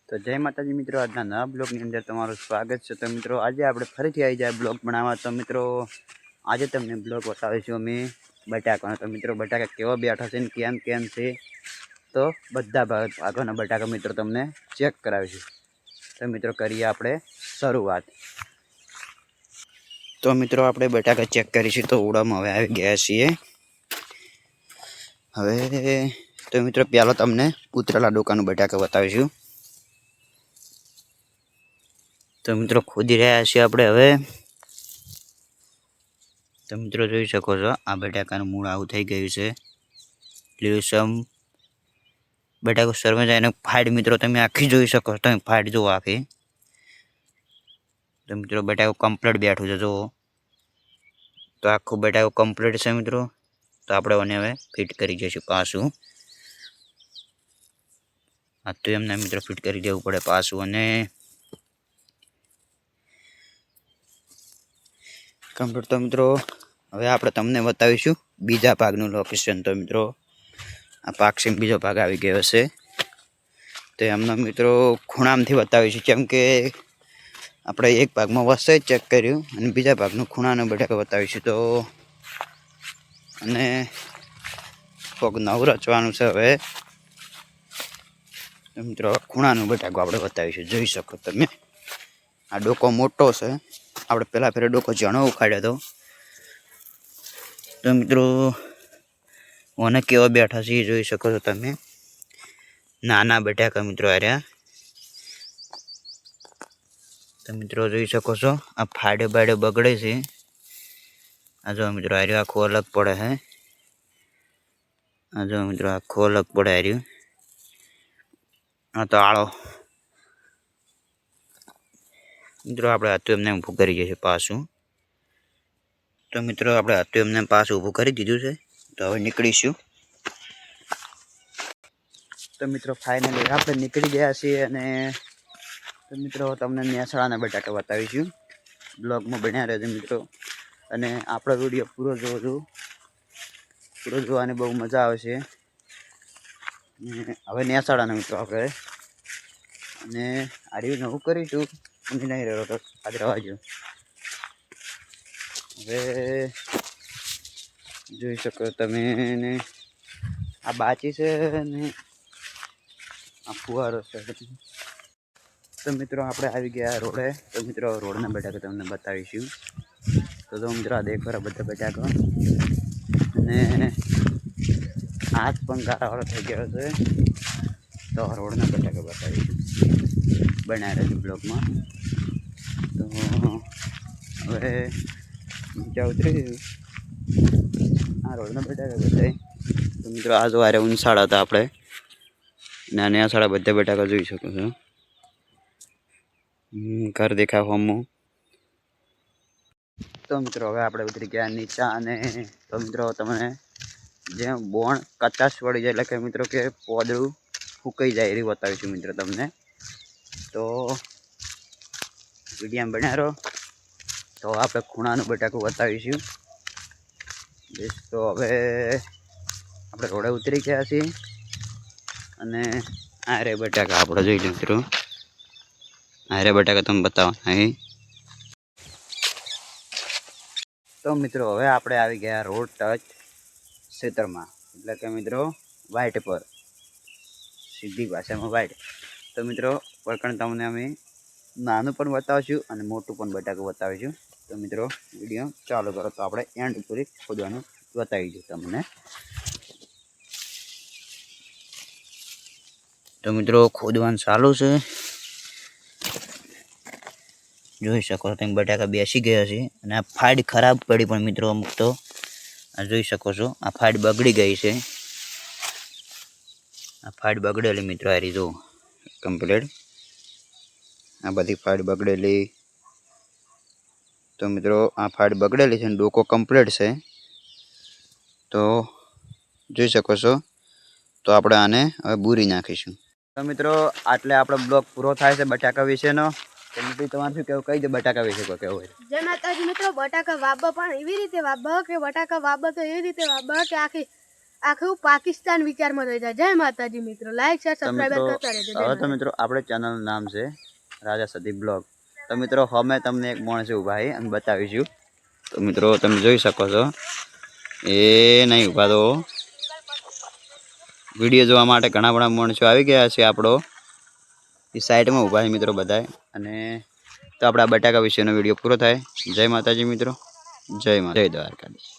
તો જય માતાજી મિત્રો, આજના નવા બ્લોગની અંદર તમારું સ્વાગત છે। તો મિત્રો આજે આપણે ફરીથી આવી જાય બ્લોગ બનાવવા। તો મિત્રો આજે તમને બ્લોગ બતાવીશું અમે બટાકાનો। તો મિત્રો બટાકા કેવા બેઠા છે ને કેમ છે તો બધા ભાગોના બટાકા મિત્રો તમને ચેક કરાવીશું। તો મિત્રો કરીએ આપણે શરૂઆત। તો મિત્રો આપણે બટાકા ચેક કરીશું। તો ઉડામાં હવે આવી ગયા છીએ। હવે તો મિત્રો પહેલો તમને ઉતરેલા ડોકાનું બટાકા બતાવીશું। તો મિત્રો ખોદી રહ્યા છીએ આપણે હવે। તો મિત્રો જોઈ શકો છો આ બટાકાનું મૂળ આવું થઈ ગયું છે, લીલુંછમ બટાકો સરમે જાય ફાઈડ મિત્રો તમે આખી જોઈ શકો છો। તમે ફાઈડ જુઓ આખી। તો મિત્રો બટાકો કમ્પ્લીટ બેઠું છે જુઓ। તો આખું બટાકો કમ્પ્લીટ છે મિત્રો। તો આપણે એને હવે ફિટ કરી જઈશું પાછું। આ તો એમને મિત્રો ફિટ કરી દેવું પડે પાછું। અને કમ્પ્લીટ। તો મિત્રો હવે આપણે તમને બતાવીશું બીજા ભાગનું લોકેશન। તો મિત્રો આ ભાગ છે, બીજો ભાગ આવી ગયો છે। તો એમનો મિત્રો ખૂણામાંથી બતાવીશું, કેમ કે આપણે એક ભાગમાં વસે ચેક કર્યું અને બીજા ભાગનું ખૂણાનો બટાકો બતાવીશું। તો અને કોક નવું રચવાનું છે હવે। મિત્રો ખૂણાનું બટાકો આપણે બતાવીશું, જોઈ શકો તમે। આ ડોકો મોટો છે, આપણે પહેલા ફેરે ડોકો જણો ઉખાડ્યો હતો। તો મિત્રો ઓને કેવા બેઠા છે એ જોઈ શકો છો તમે। નાના બટાકા મિત્રો આર્યા। તો મિત્રો જોઈ શકો છો આ ફાડે બાડે બગડે છે। આ જો મિત્રો આર્યો આખો અલગ પડે છે। આ જો મિત્રો આખો અલગ પડે આર્યું। આ તો આળો મિત્રો આપણે હતું એમને ઊભું કરી જઈશું પાછું। તો મિત્રો આપણે હતું એમને પાછું ઊભું કરી દીધું છે। તો હવે નીકળીશું। તો મિત્રો ફાઇનલી આપણે નીકળી ગયા છીએ। અને તો મિત્રો તમને મહેસાણાના બટાકા બતાવીશું। બ્લોગમાં બન્યા રહેજો મિત્રો, અને આપણો વિડીયો પૂરો જોજો। પૂરો જોવાની બહુ મજા આવશે। હવે મહેસાણાના મિત્રો આપણે અને આ રહ્યું નવું કરીશું, હું નહીં રહ્યો તો આજ રવાજો। હવે જોઈ શકો તમે ને આ બાચી છે ને આ ફુવારો છે। તો મિત્રો આપણે આવી ગયા રોડે। તો મિત્રો રોડના બટાકા તમને બતાવીશું। તો મિત્રો આ દેખો બધા બટાકા, અને હાથ પણ ગાળાવાળો થઈ ગયો છે। તો રોડના બટાકા બતાવીશું, બનાવી રહેશું બ્લોગમાં। તો હવે નીચે ઉતરી આ રોડના બટાકા બતાવી। તો મિત્રો આ જો આરે ઉનસાડા હતા આપણે, નાના સાડા બધા બટાકા જોઈ શકો છો। ઘર દેખાવ હમું। તો મિત્રો હવે આપણે ઉતરી ગયા નીચા। અને તો મિત્રો તમને જેમ બોણ કચાશ વળી જાય, એટલે કે મિત્રો કે પોદળું ફૂંકાઈ જાય એવી બતાવીશું મિત્રો તમને। તો વિડીયો બનાવો તો આપણે ખૂણાનું બટાકું બતાવીશું। તો હવે આપણે રોડે ઉતરી ગયા છીએ। અને આ રે બટાકા આપણે જોઈ લો મિત્રો, આ રે બટાકા તમે બતાવો અહીં। તો મિત્રો હવે આપણે આવી ગયા રોડ ટચ ક્ષેત્રમાં, એટલે કે મિત્રો વાઇટ પર, સીધી ભાષામાં વાઇટ। તો મિત્રો પણ તમને અમે નાનું પણ બતાવીશું અને મોટું પણ બટાકું બતાવીશું। તો મિત્રો વિડીયો ચાલુ કરો, તો આપણે એન્ડ પૂરી ખોદવાનું બતાવીશું તમને। તો મિત્રો ખોદવાનું ચાલુ છે, જોઈ શકો તમે બટાકા બેસી ગયા છે। અને આ ફાઈડ ખરાબ પડી, પણ મિત્રો અમુક તો આ જોઈ શકો છો આ ફાઈડ બગડી ગઈ છે। આ ફાઈડ બગડેલી મિત્રો આ રીતો કમ્પ્લીટ, આ બધી ફાઈડ બગડેલી। તો મિત્રો આ ફાઈડ બગડેલી છે, ડોકો કમ્પ્લીટ છે। તો જોઈ શકો છો। તો આપણે આને હવે બૂરી નાખીશું। તો મિત્રો આટલે આપણો બ્લોગ પૂરો થાય છે બટાકા વિશેનો। તમારે શું કેવું, કઈ દે બટાકા વિશે કોઈ કેવું હોય? જય માતાજી મિત્રો, બટાકા વાબા પણ એવી રીતે વાબા કે બટાકા વાબા તો એવી રીતે વાબા કે આખી આખું પાકિસ્તાન વિચારમાં રહી જાય. જય માતાજી મિત્રો, લાઈક શેર સબસ્ક્રાઇબર કરતા રહેજો. હવે તો મિત્રો આપણે ચેનલનું નામ છે રાજા સદી બ્લોગ. તો મિત્રો અમે તમને એક માણસ ઊભા છે અમે બતાવીશું. તો મિત્રો તમે જોઈ શકો છો એ નહીં ઊભા તો વિડીયો જોવા માટે ઘણા બધા માણસો આવી ગયા છે. આપણો એ સાઈડમાં ઊભા છે મિત્રો બધા. અને તો આપણે આ બટાકા વિશેનો વિડીયો પૂરો થાય. જય માતાજી મિત્રો, જય દ્વારકાધીશ.